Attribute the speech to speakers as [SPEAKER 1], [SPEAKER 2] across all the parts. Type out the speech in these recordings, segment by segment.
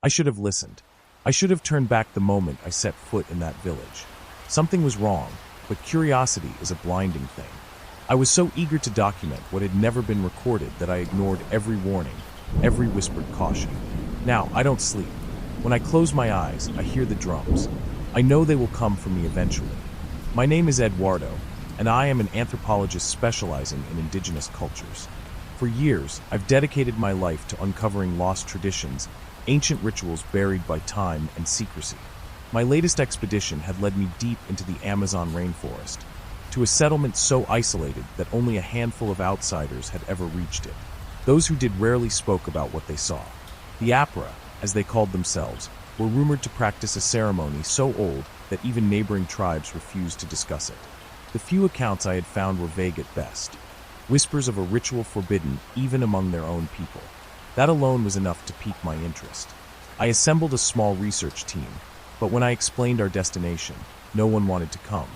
[SPEAKER 1] I should have listened. I should have turned back the moment I set foot in that village. Something was wrong, but curiosity is a blinding thing. I was so eager to document what had never been recorded that I ignored every warning, every whispered caution. Now, I don't sleep. When I close my eyes, I hear the drums. I know they will come for me eventually. My name is Eduardo, and I am an anthropologist specializing in indigenous cultures. For years, I've dedicated my life to uncovering lost traditions, ancient rituals buried by time and secrecy. My latest expedition had led me deep into the Amazon rainforest, to a settlement so isolated that only a handful of outsiders had ever reached it. Those who did rarely spoke about what they saw. The Apra, as they called themselves, were rumored to practice a ceremony so old that even neighboring tribes refused to discuss it. The few accounts I had found were vague at best, whispers of a ritual forbidden even among their own people. That alone was enough to pique my interest. I assembled a small research team, but when I explained our destination, no one wanted to come.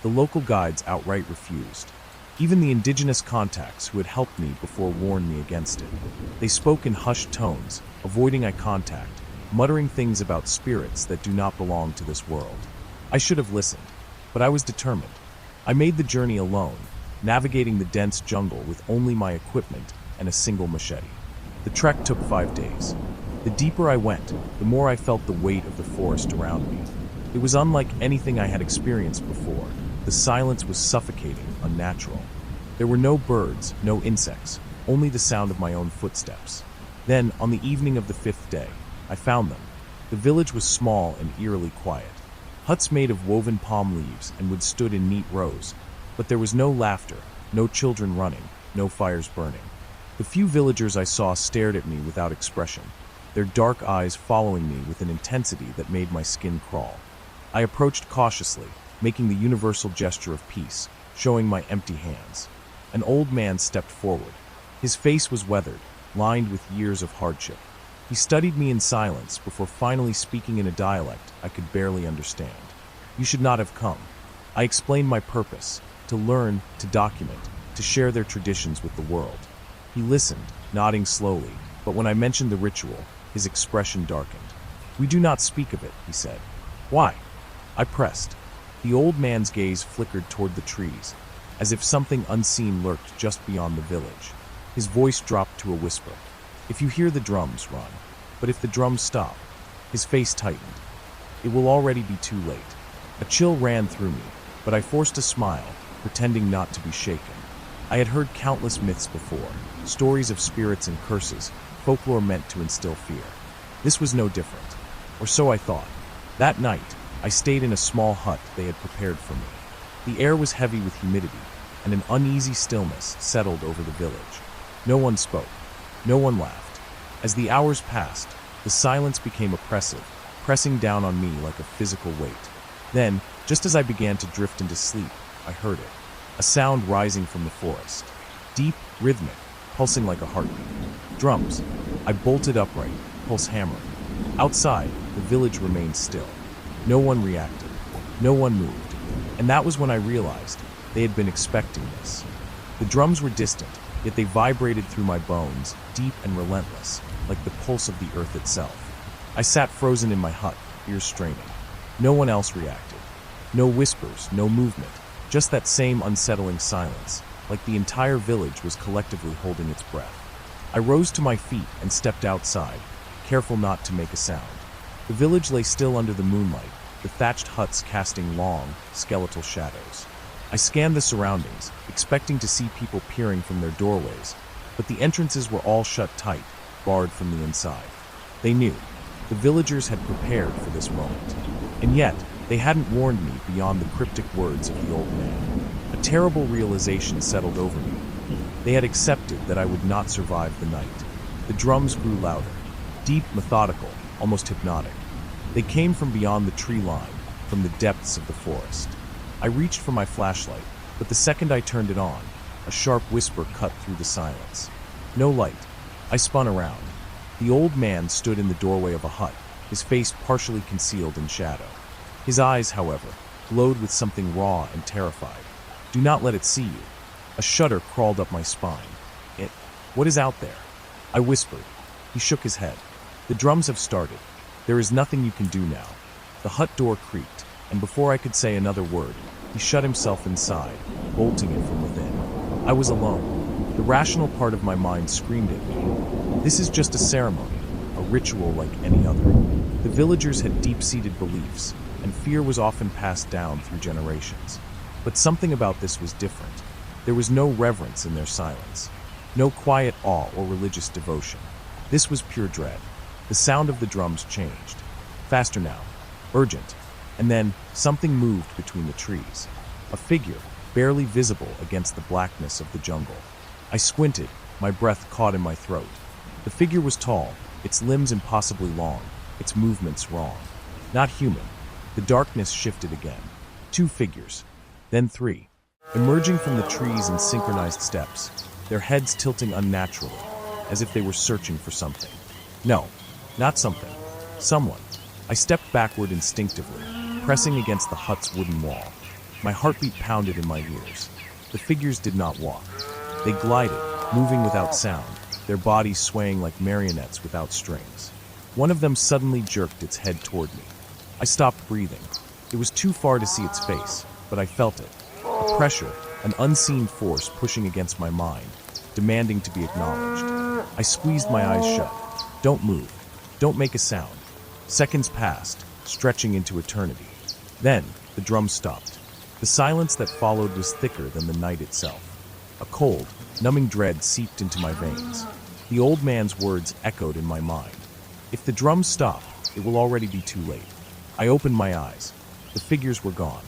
[SPEAKER 1] The local guides outright refused. Even the indigenous contacts who had helped me before warned me against it. They spoke in hushed tones, avoiding eye contact, muttering things about spirits that do not belong to this world. I should have listened, but I was determined. I made the journey alone, navigating the dense jungle with only my equipment and a single machete. The trek took 5 days. The deeper I went, the more I felt the weight of the forest around me. It was unlike anything I had experienced before. The silence was suffocating, unnatural. There were no birds, no insects, only the sound of my own footsteps. Then, on the evening of the 5th day, I found them. The village was small and eerily quiet. Huts made of woven palm leaves and wood stood in neat rows, but there was no laughter, no children running, no fires burning. The few villagers I saw stared at me without expression, their dark eyes following me with an intensity that made my skin crawl. I approached cautiously, making the universal gesture of peace, showing my empty hands. An old man stepped forward. His face was weathered, lined with years of hardship. He studied me in silence before finally speaking in a dialect I could barely understand. "You should not have come." I explained my purpose: to learn, to document, to share their traditions with the world. He listened, nodding slowly, but when I mentioned the ritual, his expression darkened. "We do not speak of it," he said. "Why?" I pressed. The old man's gaze flickered toward the trees, as if something unseen lurked just beyond the village. His voice dropped to a whisper. "If you hear the drums, run. But if the drums stop..." His face tightened. "It will already be too late." A chill ran through me, but I forced a smile, pretending not to be shaken. I had heard countless myths before, stories of spirits and curses, folklore meant to instill fear. This was no different, or so I thought. That night, I stayed in a small hut they had prepared for me. The air was heavy with humidity, and an uneasy stillness settled over the village. No one spoke. No one laughed. As the hours passed, the silence became oppressive, pressing down on me like a physical weight. Then, just as I began to drift into sleep, I heard it. A sound rising from the forest. Deep, rhythmic, pulsing like a heartbeat. Drums. I bolted upright, pulse hammering. Outside, the village remained still. No one reacted. No one moved. And that was when I realized they had been expecting this. The drums were distant, yet they vibrated through my bones, deep and relentless, like the pulse of the earth itself. I sat frozen in my hut, ears straining. No one else reacted. No whispers, no movement, just that same unsettling silence, like the entire village was collectively holding its breath. I rose to my feet and stepped outside, careful not to make a sound. The village lay still under the moonlight, the thatched huts casting long, skeletal shadows. I scanned the surroundings, expecting to see people peering from their doorways, but the entrances were all shut tight, barred from the inside. They knew. The villagers had prepared for this moment. And yet, they hadn't warned me beyond the cryptic words of the old man. A terrible realization settled over me. They had accepted that I would not survive the night. The drums grew louder, deep, methodical, almost hypnotic. They came from beyond the tree line, from the depths of the forest. I reached for my flashlight, but the second I turned it on, a sharp whisper cut through the silence. No light. I spun around. The old man stood in the doorway of a hut, his face partially concealed in shadow. His eyes, however, glowed with something raw and terrified. "Do not let it see you." A shudder crawled up my spine. What is out there?" I whispered. He shook his head. "The drums have started. There is nothing you can do now. The hut door creaked, and before I could say another word, he shut himself inside, bolting it from within. I was alone. The rational part of my mind screamed at me. This is just a ceremony, a ritual like any other. The villagers had deep-seated beliefs, and fear was often passed down through generations. But something about this was different. There was no reverence in their silence, no quiet awe or religious devotion. This was pure dread. The sound of the drums changed. Faster now, urgent, and then something moved between the trees. A figure, barely visible against the blackness of the jungle. I squinted, my breath caught in my throat. The figure was tall, its limbs impossibly long, its movements wrong. Not human. The darkness shifted again. 2 figures, then 3, emerging from the trees in synchronized steps, their heads tilting unnaturally, as if they were searching for something. No, not something. Someone. I stepped backward instinctively, pressing against the hut's wooden wall. My heartbeat pounded in my ears. The figures did not walk. They glided, moving without sound, their bodies swaying like marionettes without strings. One of them suddenly jerked its head toward me. I stopped breathing. It was too far to see its face, but I felt it. A pressure, an unseen force pushing against my mind, demanding to be acknowledged. I squeezed my eyes shut. Don't move. Don't make a sound. Seconds passed, stretching into eternity. Then, the drums stopped. The silence that followed was thicker than the night itself. A cold, numbing dread seeped into my veins. The old man's words echoed in my mind. If the drums stop, it will already be too late. I opened my eyes. The figures were gone.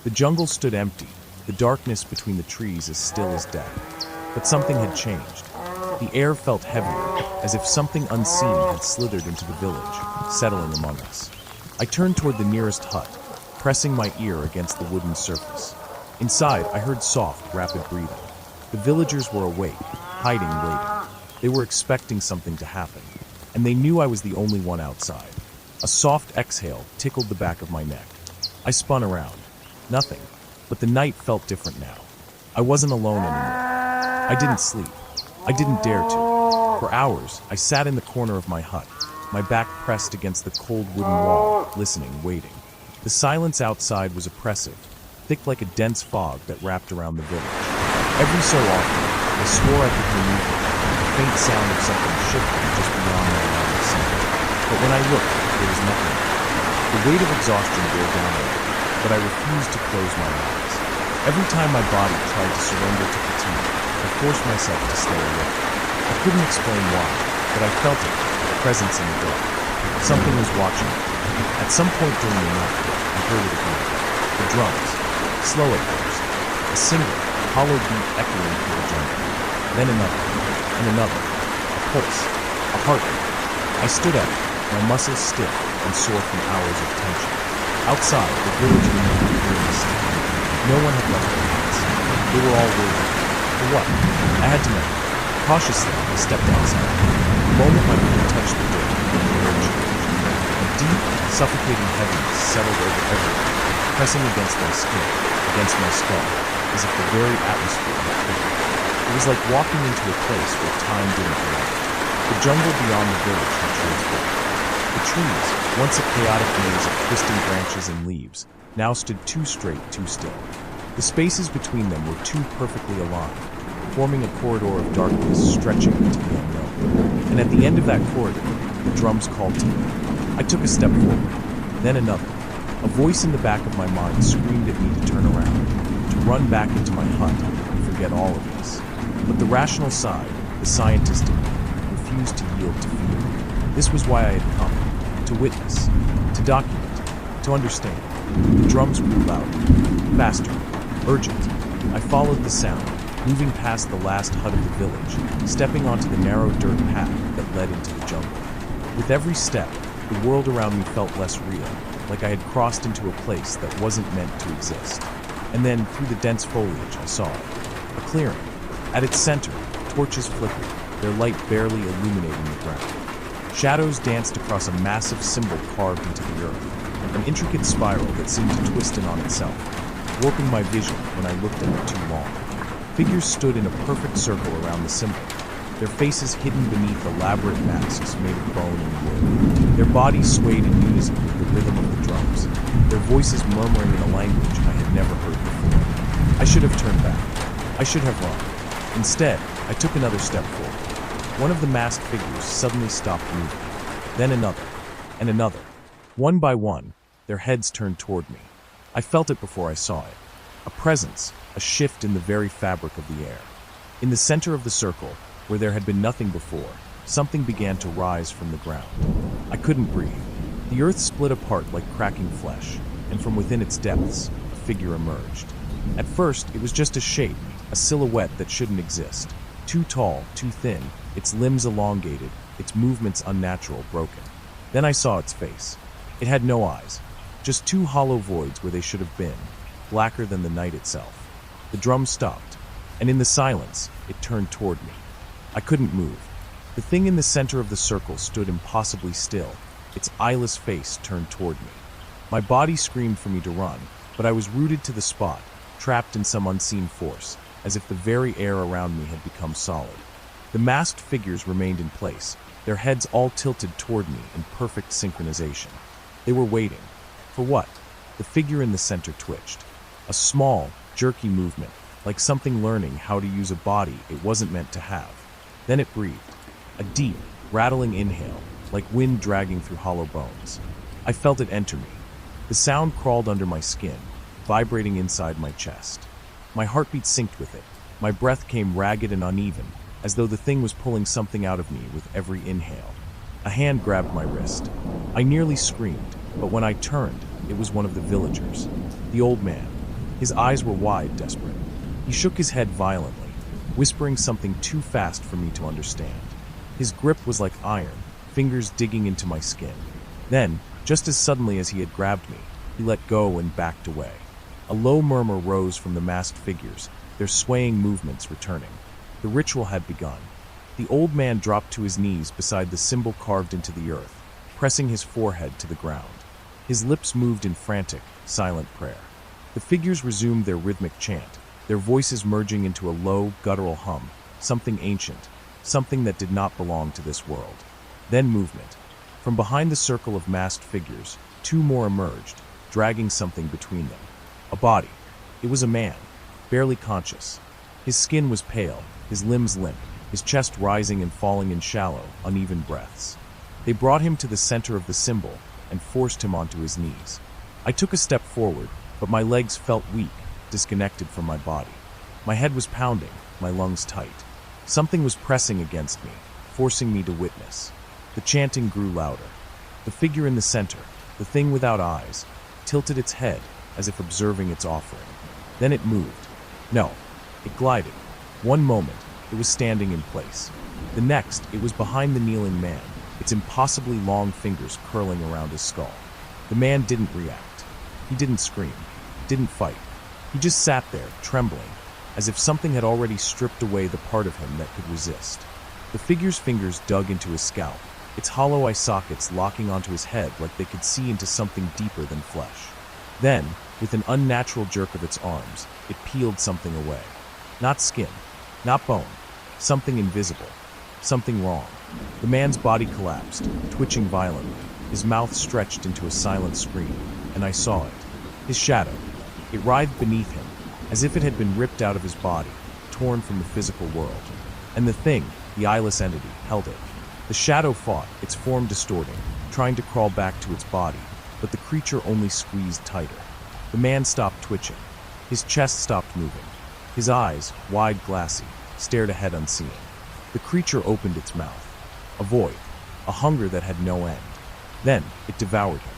[SPEAKER 1] The jungle stood empty, the darkness between the trees as still as death. But something had changed. The air felt heavier, as if something unseen had slithered into the village, settling among us. I turned toward the nearest hut, pressing my ear against the wooden surface. Inside, I heard soft, rapid breathing. The villagers were awake, hiding, waiting. They were expecting something to happen, and they knew I was the only one outside. A soft exhale tickled the back of my neck. I spun around. Nothing. But the night felt different now. I wasn't alone anymore. I didn't sleep. I didn't dare to. For hours, I sat in the corner of my hut, my back pressed against the cold wooden wall, listening, waiting. The silence outside was oppressive, thick like a dense fog that wrapped around the village. Every so often, I swore I could hear movement, the faint sound of something shifting just beyond my line of sight. But when I looked, there was nothing. The weight of exhaustion bore down on me, but I refused to close my eyes. Every time my body tried to surrender to fatigue, I forced myself to stay awake. I couldn't explain why, but I felt it, a presence in the dark. Something was watching me. At some point during the night, I heard it again. The drums, slow at first, a single, hollow beat echoing through the jungle. Then another, and another, a pulse, a heartbeat. I stood up, my muscles stiff and sore from hours of tension. Outside, the village remained eerily still. No one had left their huts. They were all waiting. For what? I had to know. Cautiously, I stepped outside. The moment my feet touched the dirt, the air changed. A deep, suffocating heaviness settled over everything, pressing against my skin, against my skull, as if the very atmosphere had filled. It was like walking into a place where time didn't belong. The jungle beyond the village had transformed. The trees, once a chaotic maze of twisting branches and leaves, now stood too straight, too still. The spaces between them were too perfectly aligned, forming a corridor of darkness stretching into the unknown. And at the end of that corridor, the drums called to me. I took a step forward, then another. A voice in the back of my mind screamed at me to turn around, to run back into my hut and forget all of this. But the rational side, the scientist in me, refused to yield to fear. This was why I had come, to witness, to document, to understand. The drums grew louder, faster, urgent. I followed the sound, moving past the last hut of the village, stepping onto the narrow dirt path that led into the jungle. With every step, the world around me felt less real, like I had crossed into a place that wasn't meant to exist. And then, through the dense foliage, I saw it. A clearing. At its center, torches flickered, their light barely illuminating the ground. Shadows danced across a massive symbol carved into the earth, an intricate spiral that seemed to twist in on itself, warping my vision when I looked at it too long. Figures stood in a perfect circle around the symbol, their faces hidden beneath elaborate masks made of bone and wood. Their bodies swayed in unison with the rhythm of the drums, their voices murmuring in a language I had never heard before. I should have turned back. I should have run. Instead, I took another step forward. One of the masked figures suddenly stopped moving. Then another, and another. One by one, their heads turned toward me. I felt it before I saw it. A presence, a shift in the very fabric of the air. In the center of the circle, where there had been nothing before, something began to rise from the ground. I couldn't breathe. The earth split apart like cracking flesh, and from within its depths, a figure emerged. At first, it was just a shape, a silhouette that shouldn't exist. Too tall, too thin, its limbs elongated, its movements unnatural, broken. Then I saw its face. It had no eyes, just two hollow voids where they should have been, blacker than the night itself. The drum stopped, and in the silence, it turned toward me. I couldn't move. The thing in the center of the circle stood impossibly still, its eyeless face turned toward me. My body screamed for me to run, but I was rooted to the spot, trapped in some unseen force, as if the very air around me had become solid. The masked figures remained in place, their heads all tilted toward me in perfect synchronization. They were waiting. For what? The figure in the center twitched. A small, jerky movement, like something learning how to use a body it wasn't meant to have. Then it breathed. A deep, rattling inhale, like wind dragging through hollow bones. I felt it enter me. The sound crawled under my skin, vibrating inside my chest. My heartbeat synced with it. My breath came ragged and uneven, as though the thing was pulling something out of me with every inhale. A hand grabbed my wrist. I nearly screamed, but when I turned, it was one of the villagers. The old man. His eyes were wide, desperate. He shook his head violently, whispering something too fast for me to understand. His grip was like iron, fingers digging into my skin. Then, just as suddenly as he had grabbed me, he let go and backed away. A low murmur rose from the masked figures, their swaying movements returning. The ritual had begun. The old man dropped to his knees beside the symbol carved into the earth, pressing his forehead to the ground. His lips moved in frantic, silent prayer. The figures resumed their rhythmic chant, their voices merging into a low, guttural hum, something ancient, something that did not belong to this world. Then movement. From behind the circle of masked figures, two more emerged, dragging something between them. A body. It was a man, barely conscious. His skin was pale, his limbs limp, his chest rising and falling in shallow, uneven breaths. They brought him to the center of the symbol and forced him onto his knees. I took a step forward, but my legs felt weak, disconnected from my body. My head was pounding, my lungs tight. Something was pressing against me, forcing me to witness. The chanting grew louder. The figure in the center, the thing without eyes, tilted its head as if observing its offering. Then it moved. No, it glided. One moment, it was standing in place. The next, it was behind the kneeling man, its impossibly long fingers curling around his skull. The man didn't react. He didn't scream, didn't fight. He just sat there, trembling, as if something had already stripped away the part of him that could resist. The figure's fingers dug into his scalp, its hollow eye sockets locking onto his head like they could see into something deeper than flesh. Then, with an unnatural jerk of its arms, it peeled something away. Not skin, not bone, something invisible, something wrong. The man's body collapsed, twitching violently, his mouth stretched into a silent scream, and I saw it. His shadow. It writhed beneath him, as if it had been ripped out of his body, torn from the physical world. And the thing, the eyeless entity, held it. The shadow fought, its form distorting, trying to crawl back to its body, but the creature only squeezed tighter. The man stopped twitching. His chest stopped moving. His eyes, wide glassy, stared ahead unseeing. The creature opened its mouth. A void, a hunger that had no end. Then, it devoured him.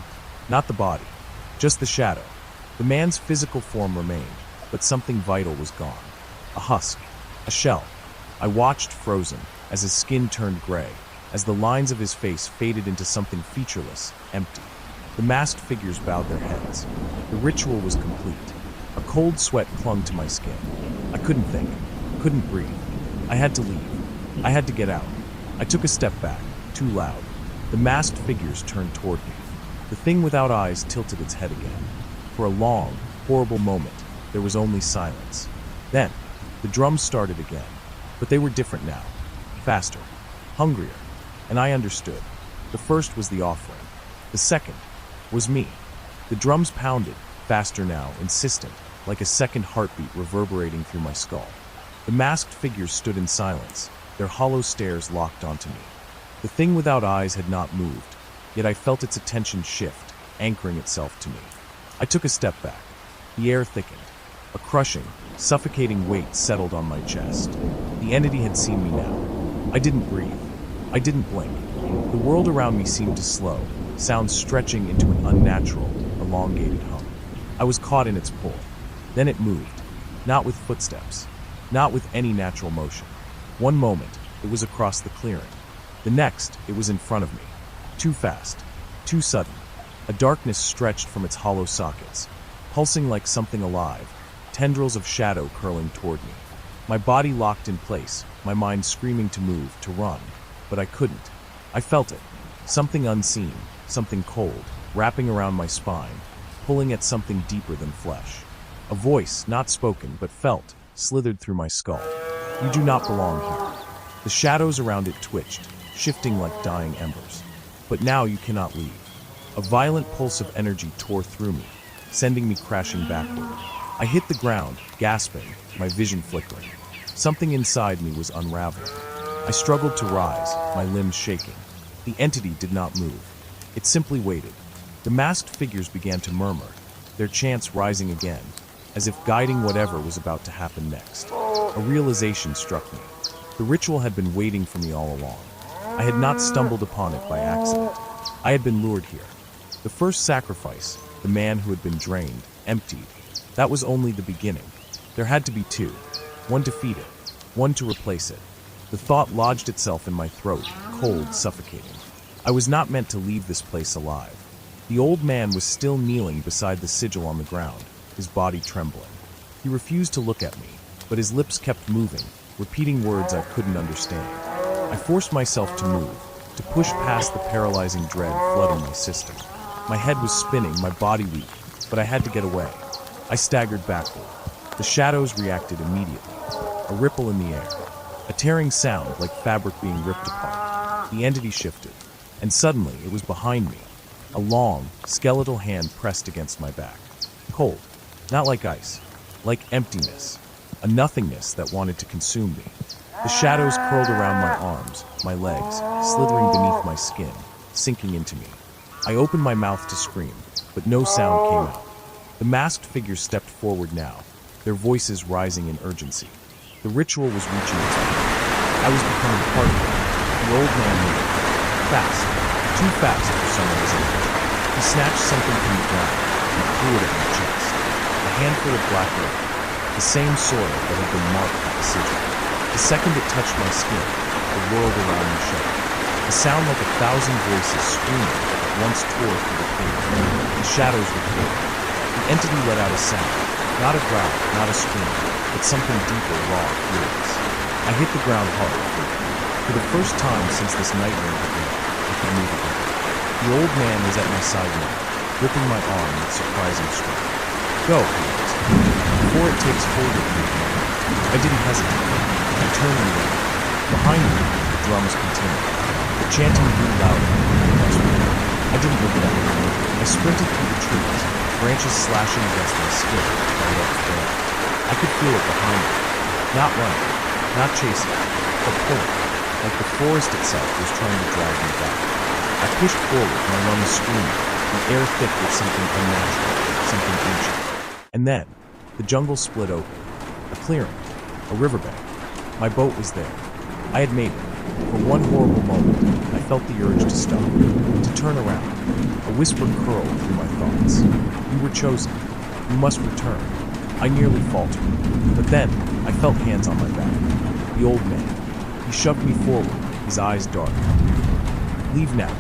[SPEAKER 1] Not the body, just the shadow. The man's physical form remained, but something vital was gone. A husk, a shell. I watched frozen, as his skin turned gray, as the lines of his face faded into something featureless, empty. The masked figures bowed their heads. The ritual was complete. A cold sweat clung to my skin. I couldn't think, couldn't breathe. I had to leave. I had to get out. I took a step back, too loud. The masked figures turned toward me. The thing without eyes tilted its head again. For a long, horrible moment, there was only silence. Then, the drums started again. But they were different now. Faster. Hungrier. And I understood. The first was the offering. The second was me. The drums pounded, faster now, insistent, like a second heartbeat reverberating through my skull. The masked figures stood in silence, their hollow stares locked onto me. The thing without eyes had not moved, yet I felt its attention shift, anchoring itself to me. I took a step back. The air thickened. A crushing, suffocating weight settled on my chest. The entity had seen me now. I didn't breathe. I didn't blink. The world around me seemed to slow, sounds stretching into an unnatural, elongated hum. I was caught in its pull. Then it moved, not with footsteps, not with any natural motion. One moment, it was across the clearing. The next, it was in front of me. Too fast, too sudden. A darkness stretched from its hollow sockets, pulsing like something alive, tendrils of shadow curling toward me. My body locked in place, my mind screaming to move, to run, but I couldn't. I felt it, something unseen, something cold, wrapping around my spine, pulling at something deeper than flesh. A voice, not spoken but felt, slithered through my skull. You do not belong here. The shadows around it twitched, shifting like dying embers. But now you cannot leave. A violent pulse of energy tore through me, sending me crashing backward. I hit the ground, gasping, my vision flickering. Something inside me was unraveling. I struggled to rise, my limbs shaking. The entity did not move. It simply waited. The masked figures began to murmur, their chants rising again, as if guiding whatever was about to happen next. A realization struck me. The ritual had been waiting for me all along. I had not stumbled upon it by accident. I had been lured here. The first sacrifice, the man who had been drained, emptied, that was only the beginning. There had to be two. One to feed it, one to replace it. The thought lodged itself in my throat, cold, suffocating. I was not meant to leave this place alive. The old man was still kneeling beside the sigil on the ground, his body trembling. He refused to look at me, but his lips kept moving, repeating words I couldn't understand. I forced myself to move, to push past the paralyzing dread flooding my system. My head was spinning, my body weak, but I had to get away. I staggered backward. The shadows reacted immediately. A ripple in the air. A tearing sound like fabric being ripped apart. The entity shifted, and suddenly it was behind me. A long, skeletal hand pressed against my back. Cold, not like ice, like emptiness. A nothingness that wanted to consume me. The shadows curled around my arms, my legs, slithering beneath my skin, sinking into me. I opened my mouth to scream, but no sound came out. The masked figures stepped forward now, their voices rising in urgency. The ritual was reaching its end. I was becoming part of it. The old man moved. Fast. Too fast for someone his age. He snatched something from the ground and threw it at my chest. A handful of black earth, the same soil that had been marked with the sigil. The second it touched my skin, the world around me shook. A sound like 1,000 voices screaming at once tore through the cave. The shadows were clear. The entity let out a sound, not a growl, not a scream, but something deeper, raw, furious. I hit the ground hard. For the first time since this nightmare began, I could move again. The old man was at my side now, gripping my arm with surprising strength. Go, he whispered, before it takes hold of me. I didn't hesitate. I turned and ran. Behind me, the drums continued. The chanting grew louder. I didn't look back. I sprinted through the trees, branches slashing against my skin, my legs bare. I could feel it behind me. Not running, not chasing, but pulling, like the forest itself was trying to drag me back. I pushed forward, my lungs screaming, the air thick with something unnatural, something ancient. And then, the jungle split open. A clearing, a riverbank. My boat was there. I had made it. For one horrible moment, I felt the urge to stop, to turn around. A whisper curled through my thoughts. You were chosen. You must return. I nearly faltered. But then, I felt hands on my back. The old man. He shoved me forward, his eyes dark. Leave now,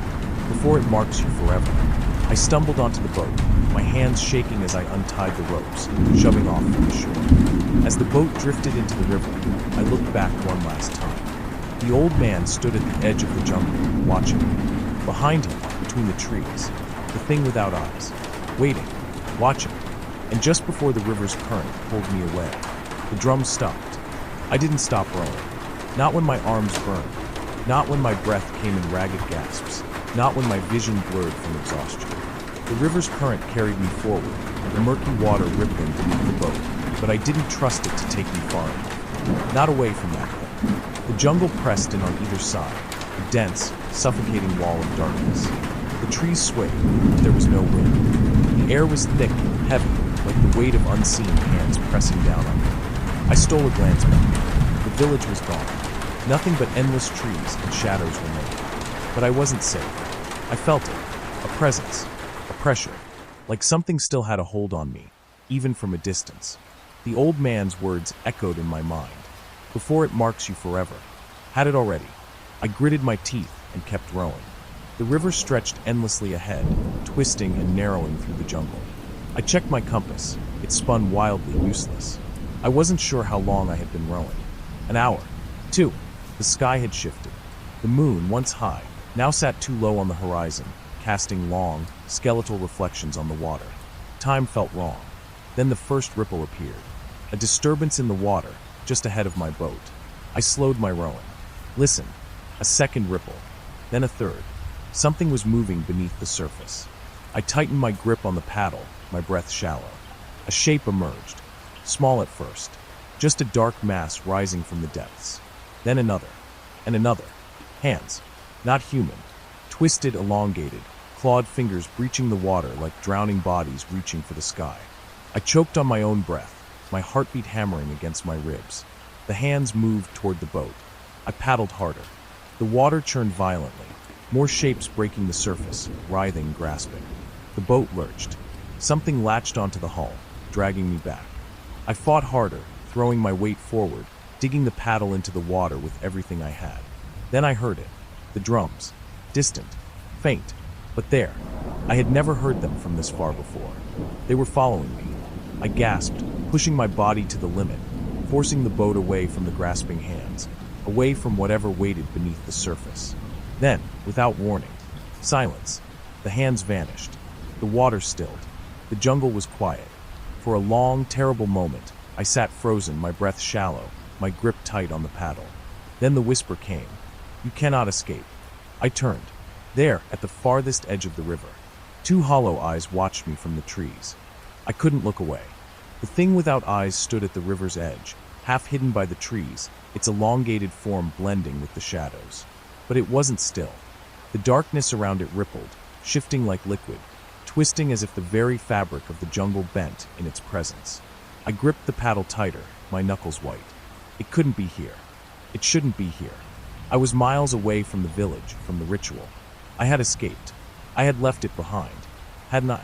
[SPEAKER 1] before it marks you forever. I stumbled onto the boat, my hands shaking as I untied the ropes, shoving off from the shore. As the boat drifted into the river, I looked back one last time. The old man stood at the edge of the jungle, watching me. Behind him, between the trees, the thing without eyes, waiting, watching. And just before the river's current pulled me away, the drums stopped. I didn't stop rowing. Not when my arms burned. Not when my breath came in ragged gasps. not when my vision blurred from exhaustion. The river's current carried me forward, the murky water rippling beneath the boat, but I didn't trust it to take me far enough. Not away from that point. The jungle pressed in on either side, a dense, suffocating wall of darkness. The trees swayed, but there was no wind. The air was thick, heavy, like the weight of unseen hands pressing down on me. I stole a glance back. The village was gone. Nothing but endless trees and shadows remained. But I wasn't safe. I felt it. A presence. A pressure. Like something still had a hold on me, even from a distance. The old man's words echoed in my mind. Before it marks you forever. Had it already. I gritted my teeth and kept rowing. The river stretched endlessly ahead, twisting and narrowing through the jungle. I checked my compass. It spun wildly useless. I wasn't sure how long I had been rowing. An hour. 2. The sky had shifted. The moon, once high, now sat too low on the horizon, casting long, skeletal reflections on the water. Time felt wrong. Then the first ripple appeared. A disturbance in the water, just ahead of my boat. I slowed my rowing. Listen. A second ripple. Then a third. Something was moving beneath the surface. I tightened my grip on the paddle, my breath shallow. A shape emerged. Small at first. Just a dark mass rising from the depths. Then another. And another. Hands. Not human. Twisted, elongated, clawed fingers breaching the water like drowning bodies reaching for the sky. I choked on my own breath, my heartbeat hammering against my ribs. The hands moved toward the boat. I paddled harder. The water churned violently, more shapes breaking the surface, writhing, grasping. The boat lurched. Something latched onto the hull, dragging me back. I fought harder, throwing my weight forward, digging the paddle into the water with everything I had. Then I heard it. The drums. Distant. Faint. But there. I had never heard them from this far before. They were following me. I gasped, pushing my body to the limit, forcing the boat away from the grasping hands, away from whatever waited beneath the surface. Then, without warning, silence. The hands vanished. The water stilled. The jungle was quiet. For a long, terrible moment, I sat frozen, my breath shallow, my grip tight on the paddle. Then the whisper came. You cannot escape. I turned. There, at the farthest edge of the river, 2 hollow eyes watched me from the trees. I couldn't look away. The thing without eyes stood at the river's edge, half hidden by the trees, its elongated form blending with the shadows. But it wasn't still. The darkness around it rippled, shifting like liquid, twisting as if the very fabric of the jungle bent in its presence. I gripped the paddle tighter, my knuckles white. It couldn't be here. It shouldn't be here. I was miles away from the village, from the ritual. I had escaped. I had left it behind. Hadn't I?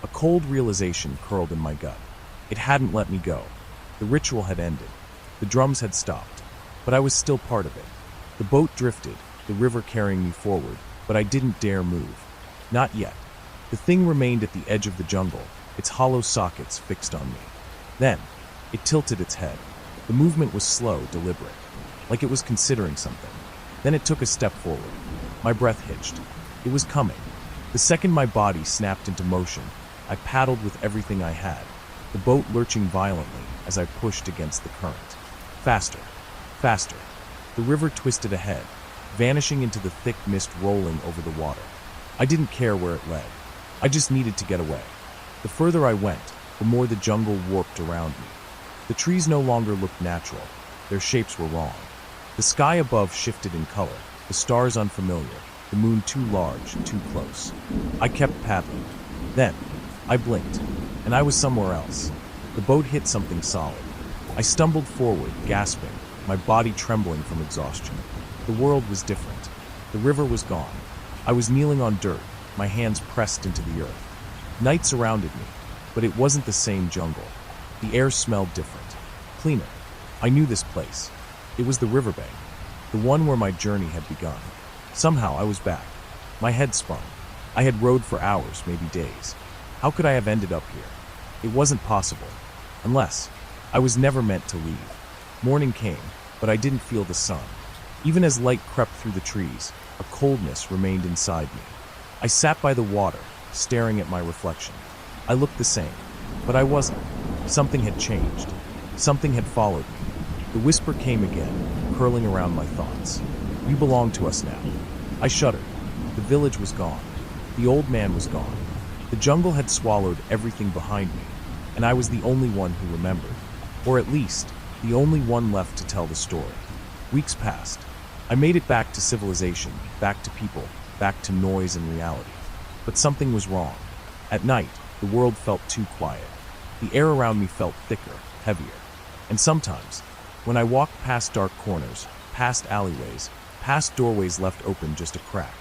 [SPEAKER 1] A cold realization curled in my gut. It hadn't let me go. The ritual had ended. The drums had stopped. But I was still part of it. The boat drifted, the river carrying me forward, but I didn't dare move. Not yet. The thing remained at the edge of the jungle, its hollow sockets fixed on me. Then, it tilted its head. The movement was slow, deliberate, like it was considering something. Then it took a step forward. My breath hitched. It was coming. The second my body snapped into motion, I paddled with everything I had, the boat lurching violently as I pushed against the current. Faster. Faster. The river twisted ahead, vanishing into the thick mist rolling over the water. I didn't care where it led. I just needed to get away. The further I went, the more the jungle warped around me. The trees no longer looked natural. Their shapes were wrong. The sky above shifted in color, the stars unfamiliar, the moon too large, too close. I kept paddling. Then, I blinked, and I was somewhere else. The boat hit something solid. I stumbled forward, gasping, my body trembling from exhaustion. The world was different. The river was gone. I was kneeling on dirt, my hands pressed into the earth. Night surrounded me, but it wasn't the same jungle. The air smelled different, cleaner. I knew this place. It was the riverbank, the one where my journey had begun. Somehow I was back. My head spun. I had rowed for hours, maybe days. How could I have ended up here? It wasn't possible. Unless I was never meant to leave. Morning came, but I didn't feel the sun. Even as light crept through the trees, a coldness remained inside me. I sat by the water, staring at my reflection. I looked the same, but I wasn't. Something had changed. Something had followed me. The whisper came again, curling around my thoughts. You belong to us now. I shuddered. The village was gone. The old man was gone. The jungle had swallowed everything behind me, and I was the only one who remembered. Or at least, the only one left to tell the story. Weeks passed. I made it back to civilization, back to people, back to noise and reality. But something was wrong. At night, the world felt too quiet. The air around me felt thicker, heavier. And sometimes, when I walked past dark corners, past alleyways, past doorways left open just a crack,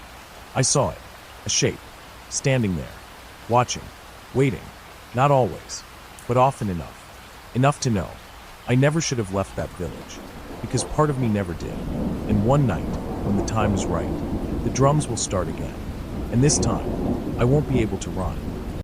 [SPEAKER 1] I saw it, a shape, standing there, watching, waiting, not always, but often enough. Enough to know I never should have left that village, because part of me never did. And one night, when the time is right, the drums will start again. And this time, I won't be able to run.